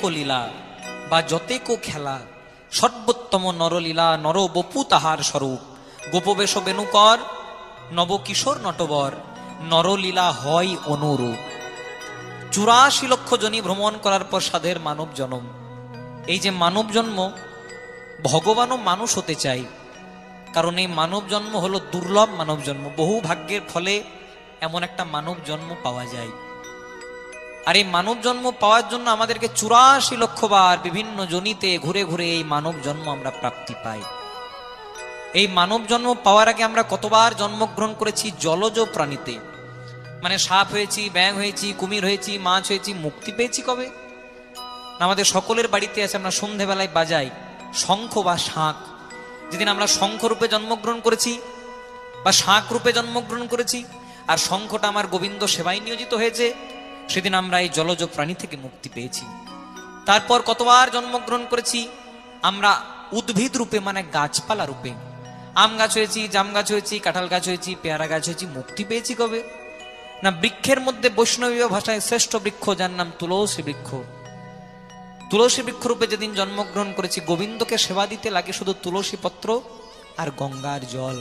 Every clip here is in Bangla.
কো লীলা বা যতে কো খেলা, সর্বোত্তম নরলীলা নর বপু তাহার স্বরূপ। গোপবেশ বেণুকর নব কিশোর নটবর, নরলীলা হয় অনুরূপ। 84 লক্ষ জনি ভ্রমণ করার পর সাধের মানব জন্ম। এই যে মানব জন্ম, ভগবানও মানুষ হতে চাই, কারণ এই মানব জন্ম হলো দুর্লভ মানব জন্ম। বহু ভাগ্যের ফলে এমন একটা মানব জন্ম পাওয়া যায়। আর এই মানব জন্ম পাওয়ার জন্য আমাদেরকে 84 লক্ষ বার বিভিন্ন জনিতে ঘুরে ঘুরে এই মানব জন্ম আমরা প্রাপ্তি পাই। এই মানব জন্ম পাওয়ার আগে আমরা কতবার জন্মগ্রহণ করেছি জলজ প্রাণীতে, মানে সাপ হয়েছি, ব্যাঙ হয়েছি, কুমির হয়েছি, মাছ হয়েছি। মুক্তি পেয়েছি কবে? আমাদের সকলের বাড়িতে আছে, আমরা সন্ধেবেলায় বাজাই শঙ্খ বা শাঁখ। যেদিন আমরা শঙ্খ রূপে জন্মগ্রহণ করেছি বা শাঁখ রূপে জন্মগ্রহণ করেছি, আর শঙ্খটা আমার গোবিন্দ সেবায় নিয়োজিত হয়েছে, সেদিন আমরা এই জলজ প্রাণী থেকে মুক্তি পেয়েছি। তারপর কতবার জন্মগ্রহণ করেছি আমরা উদ্ভিদ রূপে, মানে গাছপালা রূপে। আম গাছ হয়েছি, জাম গাছ হয়েছি, কাঁঠাল গাছ হয়েছি, পেয়ারা গাছ হয়েছি। মুক্তি পেয়েছি কবে? না, বৃক্ষের মধ্যে বৈষ্ণবীয় ভাষায় শ্রেষ্ঠ বৃক্ষ যার নাম তুলসী বৃক্ষ। তুলসী বৃক্ষ রূপে যেদিন জন্মগ্রহণ করেছি, গোবিন্দকে সেবা দিতে লাগে শুধু তুলসী পত্র আর গঙ্গার জল।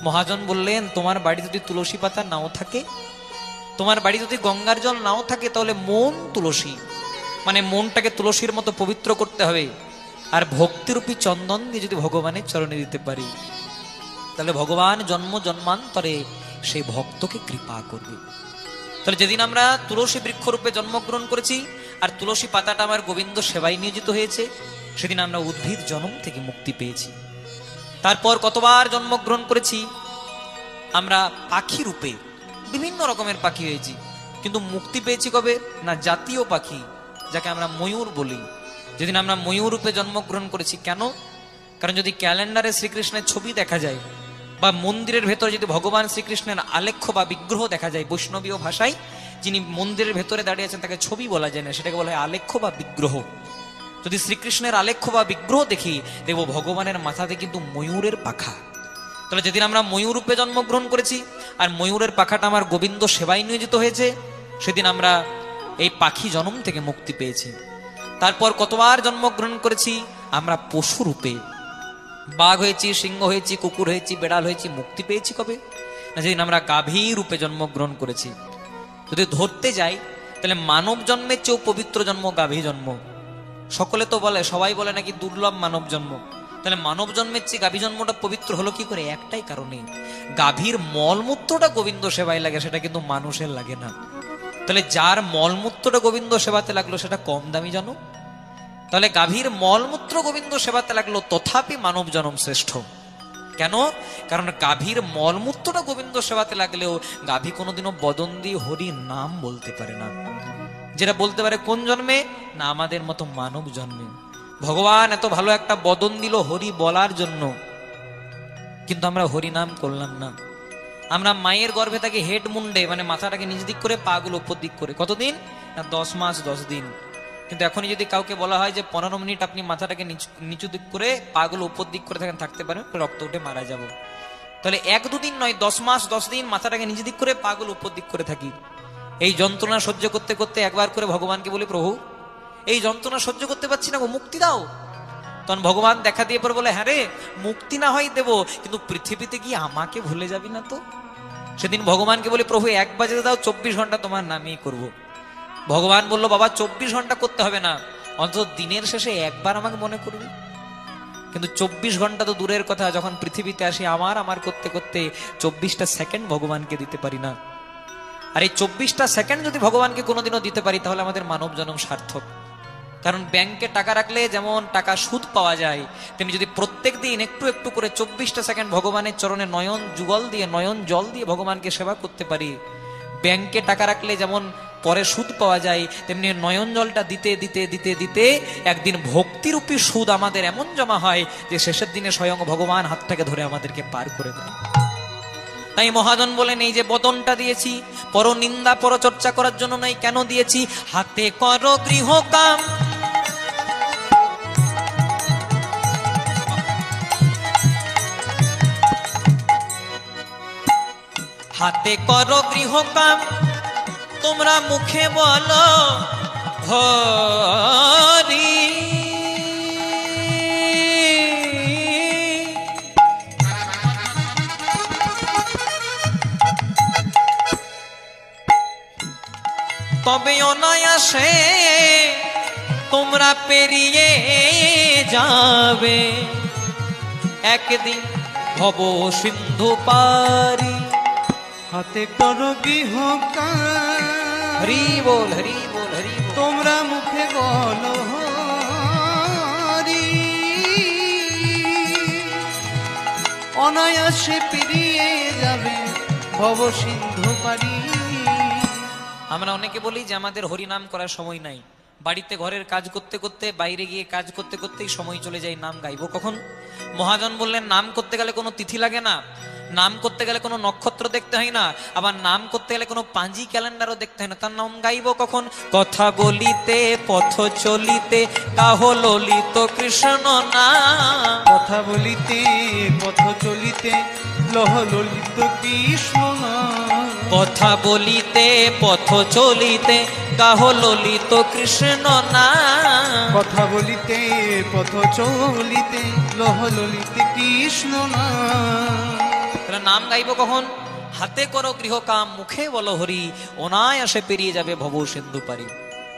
মহাজন বললেন, তোমার বাড়ি যদি তুলসী পাতা নাও থাকে, তোমার বাড়ি যদি গঙ্গার জল নাও থাকে, তাহলে মন তুলসী, মানে মনটাকে তুলসীর মতো পবিত্র করতে হবে। আর ভক্তিরূপী চন্দন দিয়ে যদি ভগবানের চরণে দিতে পারি, তাহলে ভগবান জন্ম জন্মান্তরে সেই ভক্তকে কৃপা করবে। তাহলে যেদিন আমরা তুলসী বৃক্ষ রূপে জন্মগ্রহণ করেছি আর তুলসী পাতাটা আমার গোবিন্দ সেবায় নিয়োজিত হয়েছে, সেদিন আমরা উদ্ভিদ জন্ম থেকে মুক্তি পেয়েছি। তারপর কতবার জন্মগ্রহণ করেছি আমরা পাখি রূপে, বিভিন্ন রকমের পাখি হয়েছি, কিন্তু মুক্তি পেয়েছি কবে? না, জাতীয় পাখি যাকে আমরা ময়ূর বলি। যেদিন আমরা ময়ূর রূপে জন্মগ্রহণ করেছি। কেন? কারণ যদি ক্যালেন্ডারে শ্রীকৃষ্ণের ছবি দেখা যায় বা মন্দিরের ভেতরে যদি ভগবান শ্রীকৃষ্ণের আলেখ্য বা বিগ্রহ দেখা যায়, বৈষ্ণবীয় ভাষায় যিনি মন্দিরের ভেতরে দাঁড়িয়ে আছেন তাকে ছবি বলা যায় না, সেটাকে বলা হয় আলেখ্য বা বিগ্রহ। যদি শ্রীকৃষ্ণের আলেখ্য বা বিগ্রহ দেখি, দেখব ভগবানের মাথাতে কিন্তু ময়ূরের পাখা। তাহলে যেদিন আমরা ময়ূর রূপে জন্মগ্রহণ করেছি আর ময়ূরের পাখাটা আমার গোবিন্দ সেবায় নিয়োজিত হয়েছে, সেদিন আমরা এই পাখি জন্ম থেকে মুক্তি পেয়েছি। তারপর কতবার জন্মগ্রহণ করেছি আমরা পশু রূপে, বাঘ হয়েছি, সিংহ হয়েছি, কুকুর হয়েছি, বেড়াল হয়েছি। মুক্তি পেয়েছি কবে? না, যেদিন আমরা গাভী রূপে জন্মগ্রহণ করেছি। যদি ধরতে যাই তাহলে মানব জন্মের চেয়েও পবিত্র জন্ম গাভী জন্ম। সকলে তো বলে, সবাই বলে নাকি দুর্লভ মানব জন্ম। তাহলে মানব জন্মের চেয়ে গাভী জন্মটা পবিত্র হলো কি করে? একটাই কারণে, গাভীর মলমূত্রটা গোবিন্দ সেবায় লাগে, সেটা কিন্তু মানুষের লাগে না। তাহলে যার মলমূত্রটা গোবিন্দ সেবাতে লাগলো সেটা কম দামি জানো? তাহলে গাভীর মলমূত্র গোবিন্দ সেবাতে লাগলো, তথাপি মানব জন্ম শ্রেষ্ঠ। কেন? কারণ গাভীর মলমূত্রটা গোবিন্দ সেবাতে লাগলেও গাভী কোনোদিনও বদন দিয়ে হরি নাম বলতে পারে না। যেটা বলতে পারে কোন জন্মে? না, আমাদের মতো মানব জন্মে। ভগবান এত ভালো একটা বদন দিল হরি বলার জন্য, কিন্তু আমরা হরি নাম করলাম না। আমরা মায়ের গর্ভে থাকি হেড মুন্ডে, মানে মাথাটাকে নিচ দিক করে, পা গুলো উপর দিক করে। কতদিন? না, 10 মাস 10 দিন। কিন্তু এখনই যদি কাউকে বলা হয় যে 15 মিনিট আপনি মাথাটাকে নিচু দিক করে, পা গুলো উপর দিক করে থাকেন, থাকতে পারেন, রক্ত উঠে মারা যাব। তাহলে 1-2 দিন নয়, 10 মাস 10 দিন মাথাটাকে নিচ দিক করে, পা গুলো উপর দিক করে থাকি। এই যন্ত্রণা সহ্য করতে করতে একবার করে ভগবানকে বলি, প্রভু এই যন্ত্রণা সহ্য করতে পারছি না, মুক্তি দাও। তখন ভগবান দেখা দিয়ে পর বলে, হ্যাঁ রে, মুক্তি না হয় দেবো, কিন্তু পৃথিবীতে গিয়ে আমাকে ভুলে যাবি না তো। সেদিন ভগবানকে বলি, প্রভু 1 বাজে দাও, 24 ঘন্টা তোমার নামেই করব। ভগবান বলল, বাবা 24 ঘন্টা করতে হবে না, অন্তত দিনের শেষে একবার আমাকে মনে করবি। কিন্তু 24 ঘন্টা তো দূরের কথা, যখন পৃথিবীতে আসি আমার করতে করতে 24টা সেকেন্ড ভগবানকে দিতে পারি না। আর এই 24টা সেকেন্ড যদি ভগবানকে কোনোদিনও দিতে পারি, তাহলে আমাদের মানব জন্ম সার্থক। কারণ ব্যাংকে টাকা রাখলে যেমন টাকা সুদ পাওয়া যায়, তেমনি যদি প্রত্যেক দিন একটু একটু করে 24টা সেকেন্ড ভগবানের চরণে নয়ন যুগল দিয়ে, নয়ন জল দিয়ে ভগবানকে সেবা করতে পারি, ব্যাংকে টাকা রাখলে যেমন পরে সুদ পাওয়া যায়, তেমনি নয়ন জলটা দিতে দিতে দিতে দিতে একদিন ভক্তিরূপী সুদ আমাদের এমন জমা হয় যে শেষের দিনে স্বয়ং ভগবান হাতটাকে ধরে আমাদেরকে পার করে দেয়। তাই মহাজন বলেন, এই যে বদনটা দিয়েছি পর নিন্দা পর চর্চা করার জন্য নয়। কেন দিয়েছি? হাতে করো গৃহকাম, হাতে করো গৃহকাম, তোমরা মুখে বলো তোমরা পেরিয়ে যাবে একদিন ভব সিন্ধু পারি। হাতে করো গৃহকার, হরি বল হরি বল হরি বল। তোমরা মুখে বলো হরি, অনায়াসে পেরিয়ে যাবে ভব সিন্ধু পারি। আমরা অনেকে বলি যে আমাদের হরি নাম করার সময় নাই, বাড়িতে ঘরের কাজ করতে করতে, বাইরে গিয়ে কাজ করতে করতেই সময় চলে যায়, নাম গাইবো কখন? মহাজন বললেন নাম করতে গেলে কোনো তিথি লাগে না, নাম করতে গেলে কোনো নক্ষত্র দেখতে হয় না, আবার নাম করতে গেলে কোনো পাঁজি ক্যালেন্ডারও দেখতে হয় না, তার নাম গাইবো কখন? কথা বলিতে পথ চলিতে কাহ ললিত কৃষ্ণ নাম। কথা বলিতে পথ চলিতে লহ ললিত কৃষ্ণ নাম। কথা বলিতে পথ চলিতে গাহ ললিত কৃষ্ণ নাম। কথা বলিতে পথ চলিতে লহ ললিত কৃষ্ণ নাম। তাহলে নাম গাইবো কখন? হাতে করো গৃহকাম, মুখে বলো হরি, অনায়াসে পেরিয়ে যাবে ভব সিন্ধু পারি।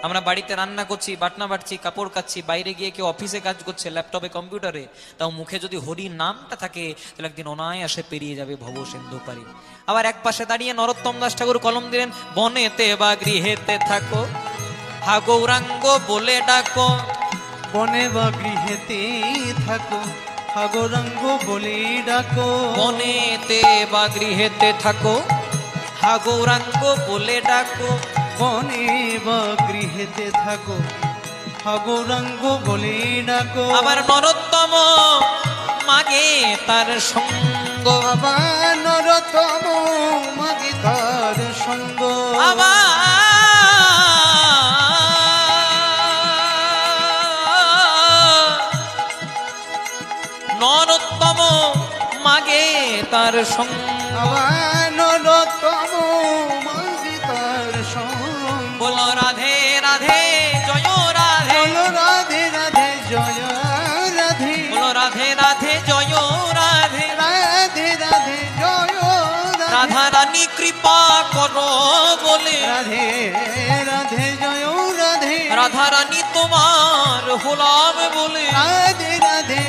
আমরা বাড়িতে রান্না করছি, বাটনা বাটছি, কাপড় কাচ্ছি, বাইরে গিয়ে কেউ অফিসে কাজ করছে, ল্যাপটপে কম্পিউটারে, তাও মুখে যদি হরি নামটা থাকে তাহলে একদিন অনায়াসে পেরিয়ে যাবে ভব সিন্ধু পারি। আবার এক পাশে দাঁড়িয়ে নরোত্তম দাস ঠাকুর কলম দিলেন, বনেতে বা গৃহেতে থাকো হা গৌরাঙ্গ বলে ডাকো। বনে বা গৃহেতে থাকো হা গৌরাঙ্গ বলে ডাকো। বনেতে বা গৃহেতে থাকো হা গৌরাঙ্গ বলে ডাকো। বনে বা গৃহেতে থাকো হা গৌরাঙ্গ বলে ডাকো। আবার নরোত্তম মাগে তার সঙ্গ। আবার নরোত্তম মাগে তার সঙ্গ। আবার নরোত্তম মাগে তার সঙ্গ। আবার নরোত্তম মাগে তার সঙ্গ। বলো রাধে রাধে জয় রাধে। বলো রাধে রাধে জয় রাধে। বলো রাধে রাধে জয় রাধে। রাধে রাধে জয় রাধে। রাধা রানী কৃপা করো বলে। রাধে রাধে জয় রাধে। রাধা রানী তোমার হলাম বলে। রাধে রাধে